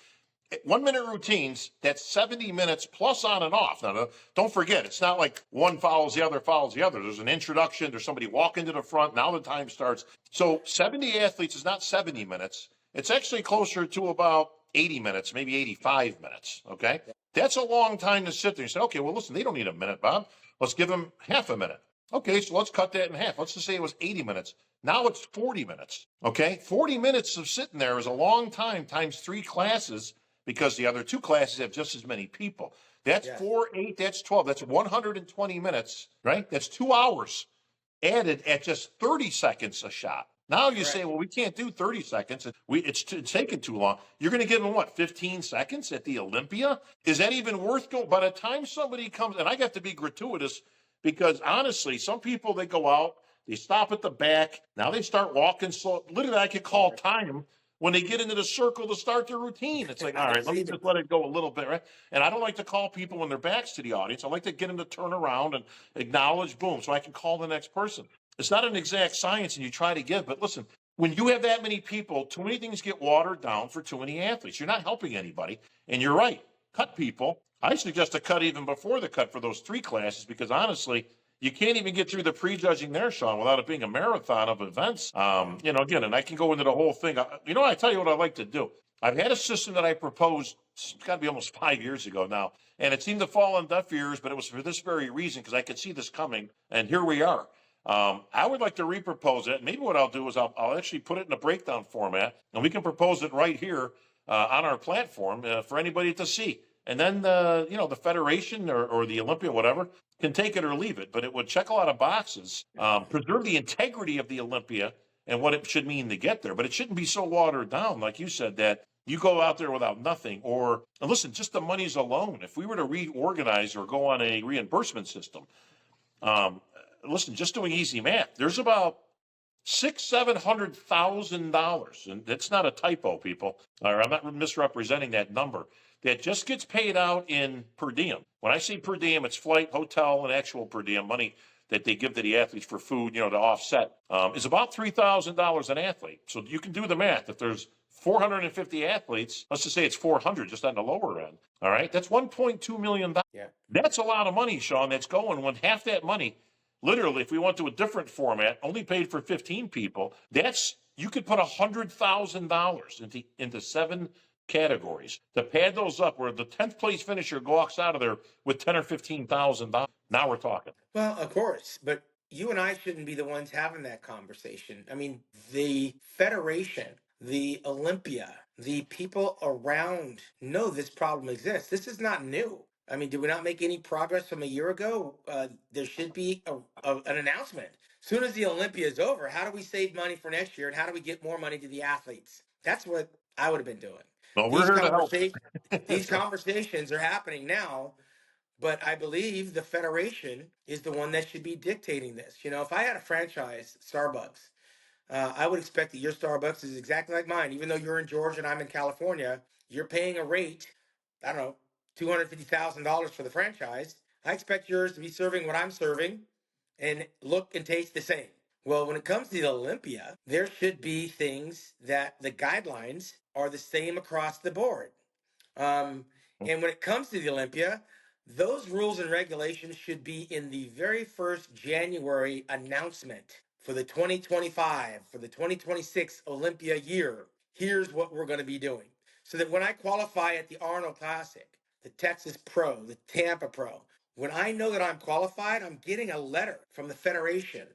1 minute routines, that's 70 minutes plus on and off. Now, don't forget, it's not like one follows the other, follows the other. There's an introduction, there's somebody walking to the front, now the time starts. So 70 athletes is not 70 minutes. It's actually closer to about 80 minutes, maybe 85 minutes, okay? That's a long time to sit there. You say, okay, well, listen, they don't need a minute, Bob. Let's give them half a minute. Okay, so let's cut that in half. Let's just say it was 80 minutes. Now it's 40 minutes, okay? 40 minutes of sitting there is a long time times 3 classes, because the other 2 classes have just as many people. That's 4, 8, that's 12. That's 120 minutes, right? That's 2 hours added at just 30 seconds a shot. Now you say, well, we can't do 30 seconds. It's taking too long. You're going to give them what, 15 seconds at the Olympia? Is that even worth going? By the time somebody comes, and I got to be gratuitous because honestly, some people, they go out, they stop at the back. Now they start walking slow. Literally, I could call time when they get into the circle to start their routine. It's like, all right, let me just let it go a little bit, right? And I don't like to call people when their backs to the audience. I like to get them to turn around and acknowledge, boom, so I can call the next person. It's not an exact science, and you try to give, but listen, when you have that many people, too many things get watered down for too many athletes. You're not helping anybody, and you're right. Cut people. I suggest a cut even before the cut for those 3 classes, because honestly, you can't even get through the prejudging there, Shawn, without it being a marathon of events. Again, and I can go into the whole thing. I tell you what I like to do. I've had a system that I proposed, it's got to be almost 5 years ago now, and it seemed to fall on deaf ears, but it was for this very reason, because I could see this coming, and here we are. I would like to repropose it. Maybe what I'll do is I'll actually put it in a breakdown format, and we can propose it right here on our platform for anybody to see. And then the federation or the Olympia, whatever, can take it or leave it. But it would check a lot of boxes, preserve the integrity of the Olympia and what it should mean to get there. But it shouldn't be so watered down, like you said, that you go out there without nothing. And listen, just the monies alone. If we were to reorganize or go on a reimbursement system, listen, just doing easy math, there's about $600,000-$700,000, and that's not a typo, people, or I'm not misrepresenting that number, that just gets paid out in per diem. When I say per diem, it's flight, hotel, and actual per diem money that they give to the athletes for food, to offset, is about $3,000 an athlete. So you can do the math. If there's 450 athletes, let's just say it's 400 just on the lower end. All right, that's $1.2 million. Yeah. That's a lot of money, Shawn, that's going when half that money, literally, if we went to a different format, only paid for 15 people, you could put $100,000 into 7 categories to pad those up, where the 10th place finisher walks out of there with $10,000 or $15,000. Now we're talking. Well, of course, but you and I shouldn't be the ones having that conversation. I mean, the federation, the Olympia, the people around know this problem exists. This is not new. I mean, did we not make any progress from a year ago? There should be an announcement. As soon as the Olympia is over, how do we save money for next year and how do we get more money to the athletes? That's what I would have been doing. No, we're These here to help. conversations, these conversations are happening now, but I believe the federation is the one that should be dictating this. You know, if I had a franchise, Starbucks, I would expect that your Starbucks is exactly like mine. Even though you're in Georgia and I'm in California, you're paying a rate, I don't know, $250,000 for the franchise. I expect yours to be serving what I'm serving and look and taste the same. Well, when it comes to the Olympia, there should be things that the guidelines are the same across the board. And when it comes to the Olympia, those rules and regulations should be in the very first January announcement for the 2025, for the 2026 Olympia year. Here's what we're going to be doing. So that when I qualify at the Arnold Classic, the Texas Pro, the Tampa Pro, when I know that I'm qualified, I'm getting a letter from the federation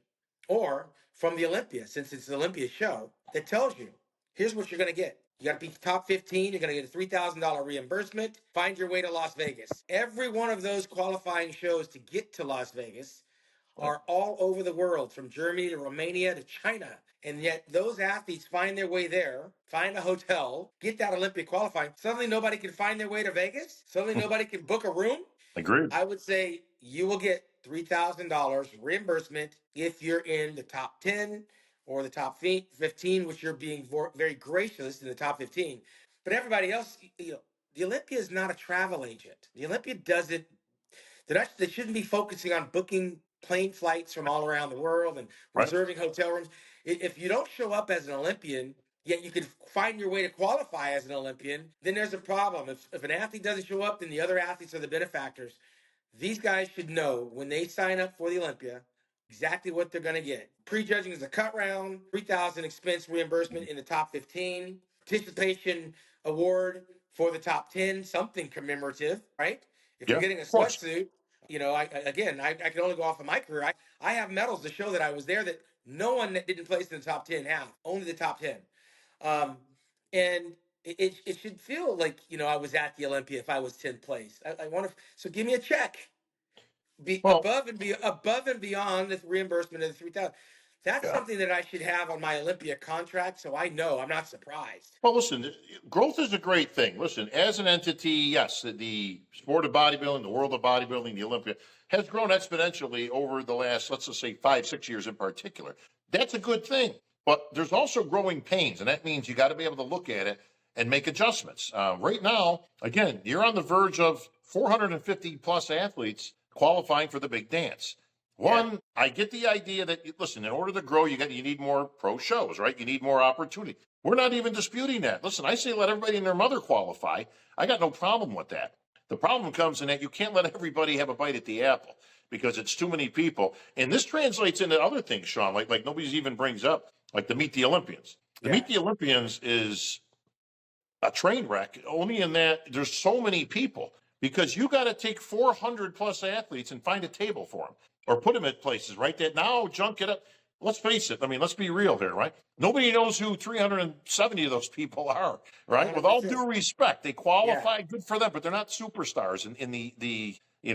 or from the Olympia, since it's the Olympia show, that tells you, here's what you're going to get. You got to be top 15. You're going to get a $3,000 reimbursement. Find your way to Las Vegas. Every one of those qualifying shows to get to Las Vegas are all over the world, from Germany to Romania to China. And yet those athletes find their way there, find a hotel, get that Olympic qualifying. Suddenly nobody can find their way to Vegas. Suddenly nobody can book a room. Agreed. I would say you will get $3,000 reimbursement if you're in the top 10 or the top 15, which you're being very gracious in the top 15. But everybody else, you know, the Olympia is not a travel agent. The Olympia doesn't, they shouldn't be focusing on booking plane flights from all around the world and Right. reserving hotel rooms. If you don't show up as an Olympian, yet you can find your way to qualify as an Olympian, then there's a problem. If an athlete doesn't show up, then the other athletes are the benefactors. These guys should know when they sign up for the Olympia exactly what they're going to get. Prejudging is a cut round, $3,000 expense reimbursement in the top 15, participation award for the top 10, something commemorative, right? If Yeah, you're getting a of course. sweatsuit, you know, I can only go off of my career. I have medals to show that I was there that no one that didn't place in the top 10 have, only the top 10. And it should feel like, you know, I was at the Olympia if I was 10th place. I want to, so give me a check. Be Well, above and beyond the reimbursement of the 3,000. That's yeah. something that I should have on my Olympia contract, so I know I'm not surprised. Well, listen, growth is a great thing. Listen, as an entity, yes, the sport of bodybuilding, the world of bodybuilding, the Olympia has grown exponentially over the last, let's just say 5-6 years in particular. That's a good thing. But there's also growing pains, and that means you got to be able to look at it and make adjustments. Right now, again, you're on the verge of 450 plus athletes qualifying for the big dance. One, I get the idea that, listen, in order to grow, you need more pro shows, right? You need more opportunity. We're not even disputing that. Listen, I say let everybody and their mother qualify. I got no problem with that. The problem comes in that you can't let everybody have a bite at the apple because it's too many people. And this translates into other things, Shawn, like nobody's even brings up, like the Meet the Olympians. The Meet the Olympians is a train wreck only in that there's so many people because you got to take 400 plus athletes and find a table for them or put them at places, right? That now junk it up. Let's face it. I mean, let's be real here, right? Nobody knows who 370 of those people are, right? With all due respect, they qualify, good for them, but they're not superstars in the in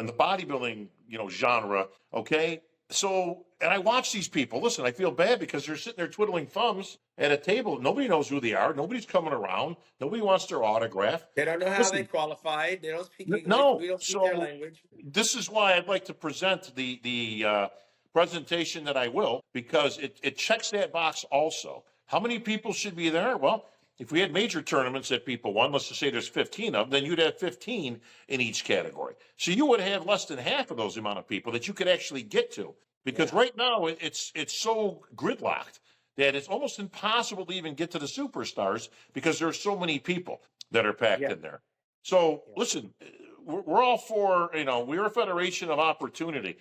the bodybuilding, genre. Okay. So, and I watch these people. Listen, I feel bad because they're sitting there twiddling thumbs at a table. Nobody knows who they are. Nobody's coming around. Nobody wants their autograph. They don't know how they qualified. They don't speak English. No. We don't speak their language. This is why I'd like to present the presentation that I will, because it checks that box also. How many people should be there? Well, if we had major tournaments that people won, let's just say there's 15 of them, then you'd have 15 in each category. So you would have less than half of those amount of people that you could actually get to. Because right now it's so gridlocked that it's almost impossible to even get to the superstars because there's so many people that are packed in there. So listen, we're all for, we're a federation of opportunity.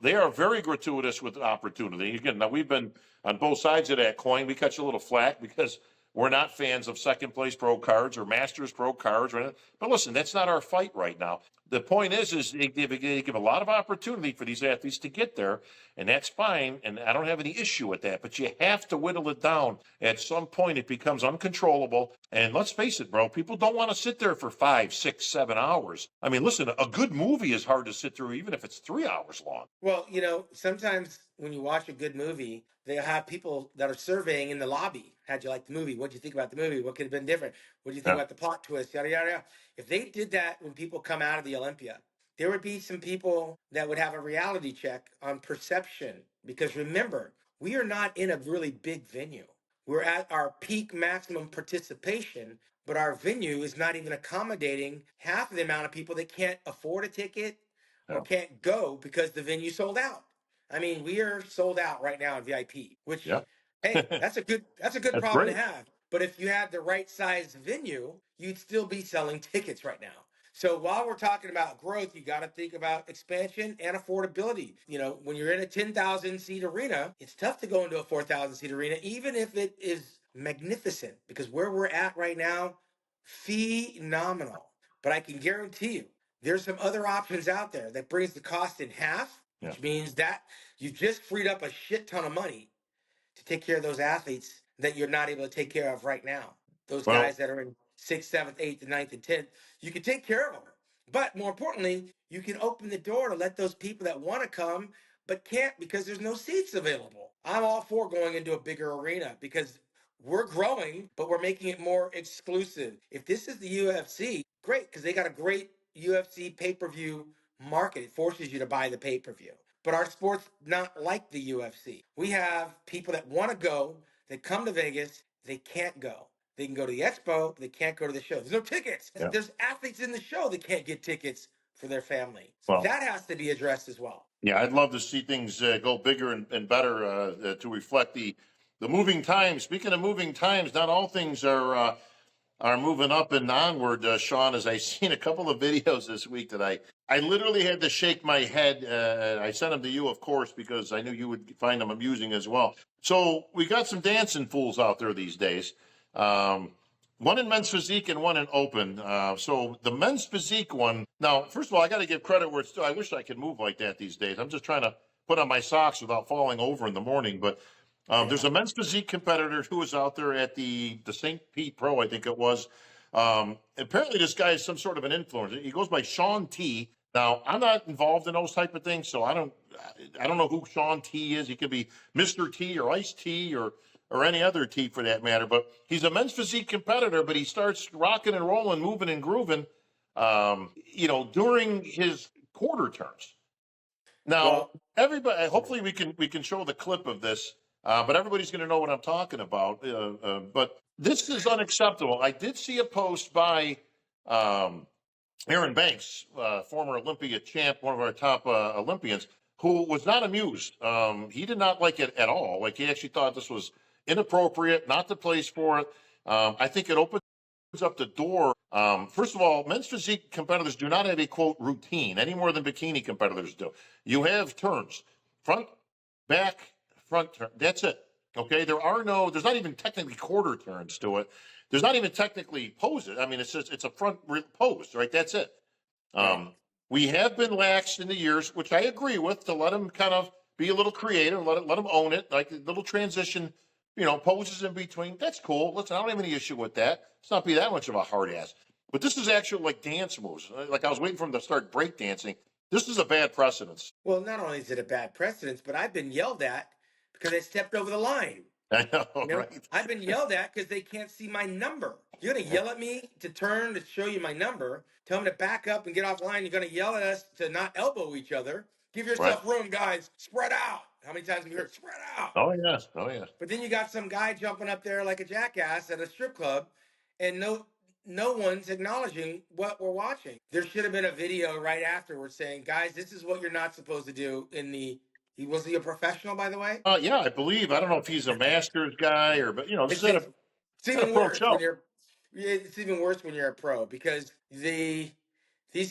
They are very gratuitous with opportunity. Again, now we've been on both sides of that coin. We catch a little flack because we're not fans of second place pro cards or masters pro cards. But listen, that's not our fight right now. the point is they give a lot of opportunity for these athletes to get there, and that's fine. And I don't have any issue with that. But you have to whittle it down. At some point, it becomes uncontrollable. And let's face it, bro, people don't want to sit there for 5, 6, 7 hours. I mean, listen, a good movie is hard to sit through, even if it's 3 hours long. Well, sometimes when you watch a good movie, they'll have people that are surveying in the lobby. How'd you like the movie? What'd you think about the movie? What could have been different? What do you think Yeah. about the plot twist? Yada, yada, yada. If they did that when people come out of the Olympia, there would be some people that would have a reality check on perception. Because remember, we are not in a really big venue. We're at our peak maximum participation, but our venue is not even accommodating half of the amount of people that can't afford a ticket or Yeah. can't go because the venue sold out. I mean, we are sold out right now in VIP, which, Yeah. hey, that's a good That's problem great. to have. But if you had the right size venue, you'd still be selling tickets right now. So while we're talking about growth, you got to think about expansion and affordability. When you're in a 10,000 seat arena, it's tough to go into a 4,000 seat arena, even if it is magnificent, because where we're at right now, phenomenal. But I can guarantee you, there's some other options out there that brings the cost in half, which means that you just freed up a shit ton of money to take care of those athletes that you're not able to take care of right now. Those Well, guys that are in 6th, 7th, 8th, and 9th, and 10th, you can take care of them. But more importantly, you can open the door to let those people that want to come but can't because there's no seats available. I'm all for going into a bigger arena because we're growing, but we're making it more exclusive. If this is the UFC, great, because they got a great UFC pay-per-view market. It forces you to buy the pay-per-view. But our sport's not like the UFC. We have people that want to go, they come to Vegas, they can't go. They can go to the expo, they can't go to the show. There's no tickets. yeah. There's athletes in the show that can't get tickets for their family. So Well, that has to be addressed as well. yeah, I'd love to see things go bigger and better to reflect the moving times. Speaking of moving times, not all things are moving up and onward, Shawn, as I seen a couple of videos this week that I literally had to shake my head. I sent them to you, of course, because I knew you would find them amusing as well. So we got some dancing fools out there these days. One in men's physique and one in open. So the men's physique one. Now, first of all, I got to give credit where it's due. I wish I could move like that these days. I'm just trying to put on my socks without falling over in the morning. But there's a men's physique competitor who was out there at the St. Pete Pro, I think it was. Apparently, this guy is some sort of an influencer. He goes by Shawn T. Now, I'm not involved in those type of things, so I don't know who Shawn T is. He could be Mr. T or Ice T or any other T for that matter. But he's a men's physique competitor, but he starts rocking and rolling, moving and grooving, during his quarter turns. Now, everybody, hopefully we can show the clip of this, but everybody's going to know what I'm talking about. But this is unacceptable. I did see a post by Aaron Banks, former Olympia champ, one of our top Olympians, who was not amused. He did not like it at all. Like, he actually thought this was inappropriate, not the place for it. I think it opens up the door. First of all, men's physique competitors do not have a quote routine any more than bikini competitors do. You have turns, front, back, front turn. That's it. Okay. There's not even technically quarter turns to it. There's not even technically poses. I mean, it's a front pose, right? That's it. We have been lax in the years, which I agree with, to let them kind of be a little creative, let them own it, like a little transition, poses in between. That's cool. Listen, I don't have any issue with that. Let's not be that much of a hard ass. But this is actually like dance moves. Like, I was waiting for him to start breakdancing. This is a bad precedence. Well, not only is it a bad precedence, but I've been yelled at because I stepped over the line. I know, right? I've been yelled at because they can't see my number. You're going to yell at me to turn to show you my number, tell me to back up and get off line. You're going to yell at us to not elbow each other. Give yourself room, guys. Spread out. How many times have you heard spread out? Oh, yes. Oh, yeah. But then you got some guy jumping up there like a jackass at a strip club, and no one's acknowledging what we're watching. There should have been a video right afterwards saying, guys, this is what you're not supposed to do was he a professional, by the way? Yeah, I believe. I don't know if he's a Masters guy or, but this is it's even pro worse show. it's even worse when you're a pro because these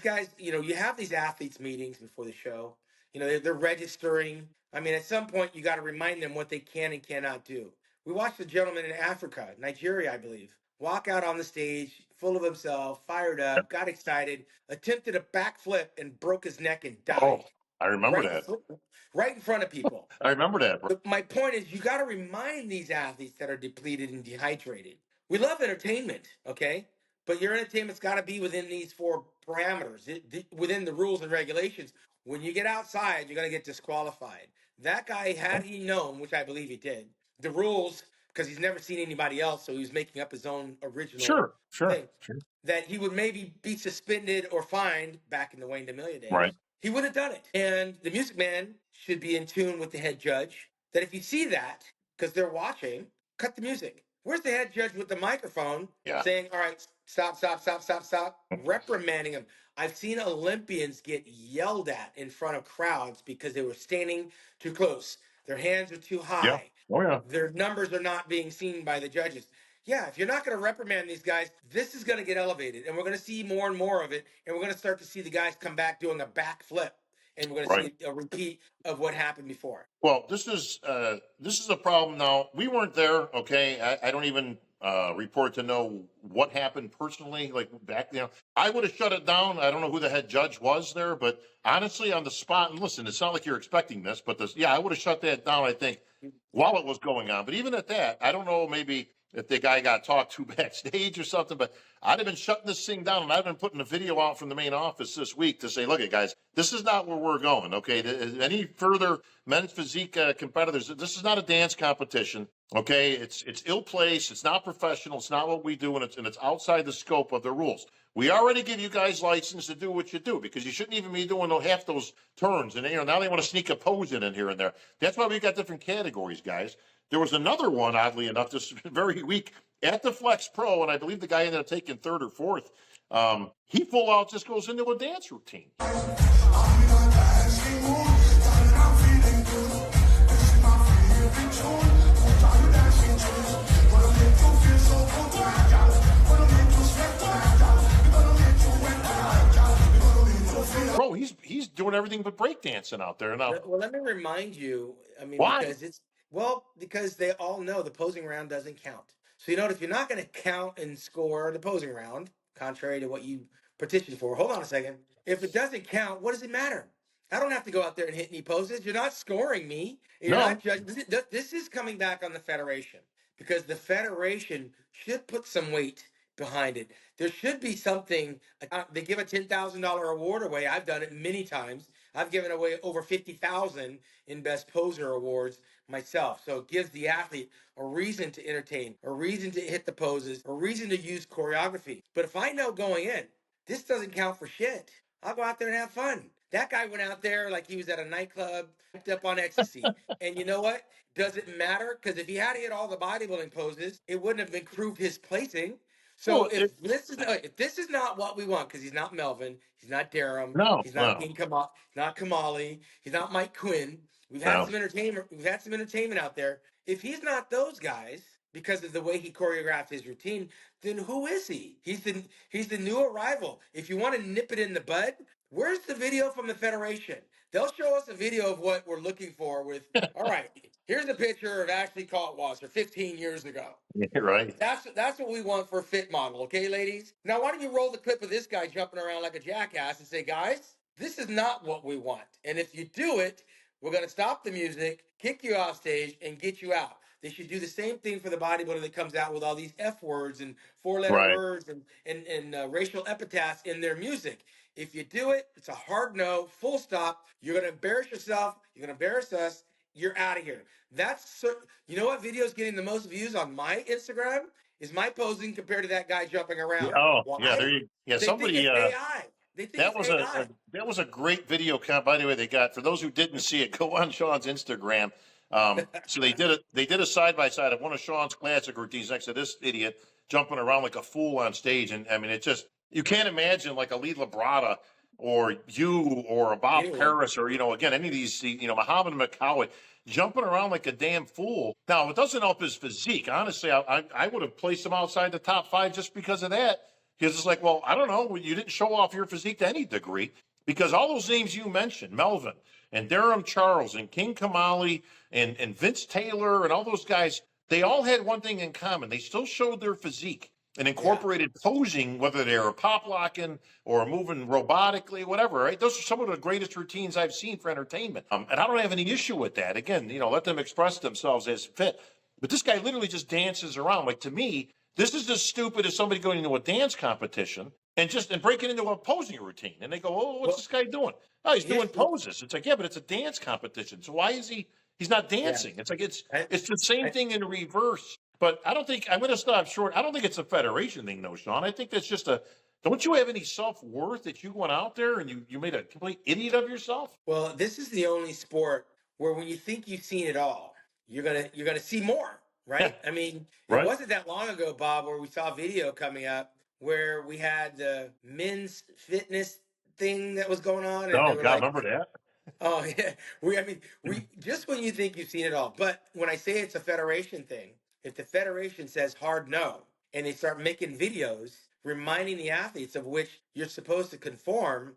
guys, you have these athletes meetings before the show. They're registering. I mean, at some point you got to remind them what they can and cannot do. We watched a gentleman in Africa, Nigeria, I believe, walk out on the stage full of himself, fired up, got excited, attempted a backflip and broke his neck and Oh, died I remember right, that. right in front of people. I remember that. My point is, you got to remind these athletes that are depleted and dehydrated. We love entertainment, okay? But your entertainment's got to be within these four parameters, within the rules and regulations. When you get outside, you're going to get disqualified. That guy, had he known, which I believe he did, the rules, because he's never seen anybody else, so he was making up his own original Sure, sure, thing, sure. that he would maybe be suspended or fined back in the Wayne DeMilia days. Right. He would have done it. And the music man should be in tune with the head judge that if you see that, because they're watching, cut the music. Where's the head judge with the microphone saying, all right, stop, stop, stop, stop, stop, reprimanding him? I've seen Olympians get yelled at in front of crowds because they were standing too close. Their hands are too Yeah. high. Oh, yeah. Their numbers are not being seen by the judges. Yeah, if you're not going to reprimand these guys, this is going to get elevated. And we're going to see more and more of it. And we're going to start to see the guys come back doing a backflip. And we're going to Right. see a repeat of what happened before. Well, this is a problem now. We weren't there, okay? I don't even report to know what happened personally, like back then. I would have shut it down. I don't know who the head judge was there, but honestly, on the spot, and listen, it's not like you're expecting this, but I would have shut that down, I think, while it was going on. But even at that, I don't know, maybe if the guy got talked to backstage or something, but I'd have been shutting this thing down, and I've been putting a video out from the main office this week to say, look, guys, this is not where we're going, okay? Any further men's physique competitors, this is not a dance competition, okay? It's ill-placed, it's not professional, it's not what we do, and it's outside the scope of the rules. We already give you guys license to do what you do, because you shouldn't even be doing half those turns, and now they want to sneak a pose in here and there. That's why we've got different categories, guys. There was another one, oddly enough, this very week at the Flex Pro, and I believe the guy ended up taking third or fourth. He full out just goes into a dance routine. Bro, he's doing everything but breakdancing out there now. Well, let me remind you. I mean, Why? because they all know the posing round doesn't count. So if you're not going to count and score the posing round, contrary to what you petitioned for, hold on a second. If it doesn't count, what does it matter? I don't have to go out there and hit any poses. You're not scoring me. You're not judging. This is coming back on the federation, because the federation should put some weight behind it. There should be something. They give a $10,000 award away. I've done it many times. I've given away over $50,000 in best poser awards myself. So it gives the athlete a reason to entertain, a reason to hit the poses, a reason to use choreography. But if I know going in, this doesn't count for shit, I'll go out there and have fun. That guy went out there like he was at a nightclub, up on ecstasy. And you know what? Does it matter? Because if he had to hit all the bodybuilding poses, it wouldn't have improved his placing. So if this is not what we want, because he's not Melvin, he's not Durham, he's not King Kamali, he's not Mike Quinn. We've had some entertainment. We've had some entertainment out there. If he's not those guys, because of the way he choreographed his routine, then who is he? He's the new arrival. If you want to nip it in the bud, where's the video from the federation? They'll show us a video of what we're looking for with, all right, here's a picture of Ashley Kaltwasser 15 years ago. Right. That's what we want for a fit model, okay, ladies? Now, why don't you roll the clip of this guy jumping around like a jackass and say, guys, this is not what we want. And if you do it, we're going to stop the music, kick you off stage, and get you out. They should do the same thing for the bodybuilder that comes out with all these F words and four-letter words and racial epithets in their music. If you do it, it's a hard no, full stop. You're going to embarrass yourself. You're going to embarrass us. You're out of here. You know what video is getting the most views on my Instagram? Is my posing compared to that guy jumping around. Oh, Why? yeah, there you They somebody think it's AI. They think that was a great video count, by the way. They got, for those who didn't see it, go on Sean's Instagram. So they did a side-by-side of one of Sean's classic routines next to this idiot jumping around like a fool on stage. And I mean, it just, you can't imagine like a Lee Labrada or you or a Bob Paris or, again, any of these, Muhammad McCowell jumping around like a damn fool. Now, it doesn't help his physique. Honestly, I would have placed him outside the top 5 just because of that. Because it's like, well, I don't know. You didn't show off your physique to any degree, because all those names you mentioned, Melvin and Durham Charles and King Kamali and Vince Taylor and all those guys, they all had one thing in common. They still showed their physique. and incorporated posing, whether they're pop locking or moving robotically, whatever, right? Those are some of the greatest routines I've seen for entertainment. And I don't have any issue with that. Again, let them express themselves as fit. But this guy literally just dances around. Like, to me, this is as stupid as somebody going into a dance competition and breaking into a posing routine. And they go, oh, what's this guy doing? Oh, he's doing poses. It's like, yeah, but it's a dance competition. So why is he's not dancing? It's like, it's the same thing in reverse. But I'm going to stop short. I don't think it's a federation thing, though, Shawn. I think that's just don't you have any self-worth that you went out there and you made a complete idiot of yourself? Well, this is the only sport where when you think you've seen it all, you're gonna see more, right? Yeah. I mean, Right. It wasn't that long ago, Bob, where we saw a video coming up where we had the men's fitness thing that was going on, and Oh, they were God, like, remember that? oh yeah, we just when you think you've seen it all. But when I say it's a federation thing, if the federation says hard no, and they start making videos reminding the athletes of which you're supposed to conform,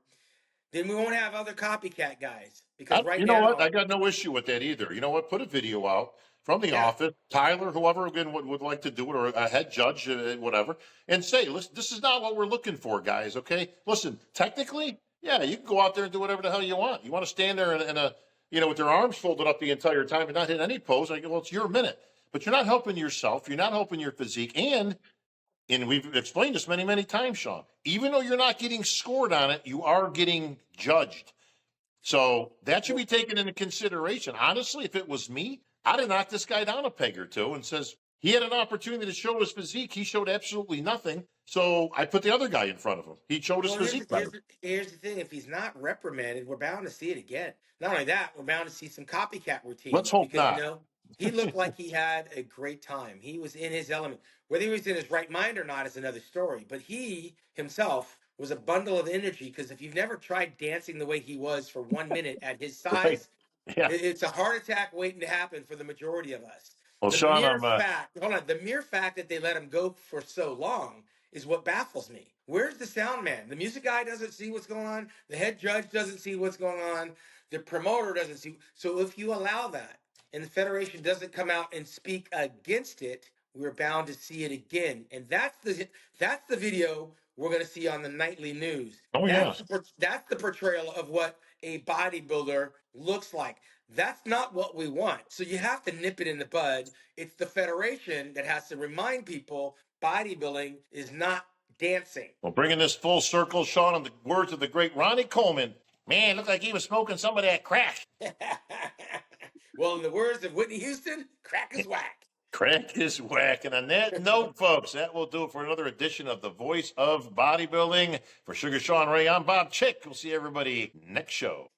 then we won't have other copycat guys. Because right You know what? now, I got no issue with that either. You know what? Put a video out from the office, Tyler, whoever again would like to do it, or a head judge, whatever, and say, listen, this is not what we're looking for, guys. Okay, listen, technically, yeah, you can go out there and do whatever the hell you want. You want to stand there in a with your arms folded up the entire time and not hit any pose. I go, well, it's your minute, but you're not helping yourself. You're not helping your physique, and we've explained this many, many times, Shawn. Even though you're not getting scored on it, you are getting judged. So that should be taken into consideration. Honestly, if it was me, I'd have knocked this guy down a peg or two and says he had an opportunity to show his physique. He showed absolutely nothing. So I put the other guy in front of him. He showed his physique better. Here's the thing. If he's not reprimanded, we're bound to see it again. Not only that, we're bound to see some copycat routines. Let's hope because, not. He looked like he had a great time. He was in his element. Whether he was in his right mind or not is another story. But he himself was a bundle of energy, because if you've never tried dancing the way he was for 1 minute at his size, Right. Yeah. It's a heart attack waiting to happen for the majority of us. Well, The Shawn, mere fact, hold on, the mere fact that they let him go for so long is what baffles me. Where's the sound man? The music guy doesn't see what's going on. The head judge doesn't see what's going on. The promoter doesn't see. So if you allow that and the federation doesn't come out and speak against it, we're bound to see it again. And that's the video we're going to see on the nightly news. Oh, that's the portrayal of what a bodybuilder looks like. That's not what we want. So you have to nip it in the bud. It's the federation that has to remind people bodybuilding is not dancing. Well, bringing this full circle, Shawn, on the words of the great Ronnie Coleman, man, looked like he was smoking some of that crack. Well, in the words of Whitney Houston, crack is whack. Crack is whack. And on that note, folks, that will do it for another edition of the Voice of Bodybuilding. For Sugar Shawn Ray, I'm Bob Chick. We'll see everybody next show.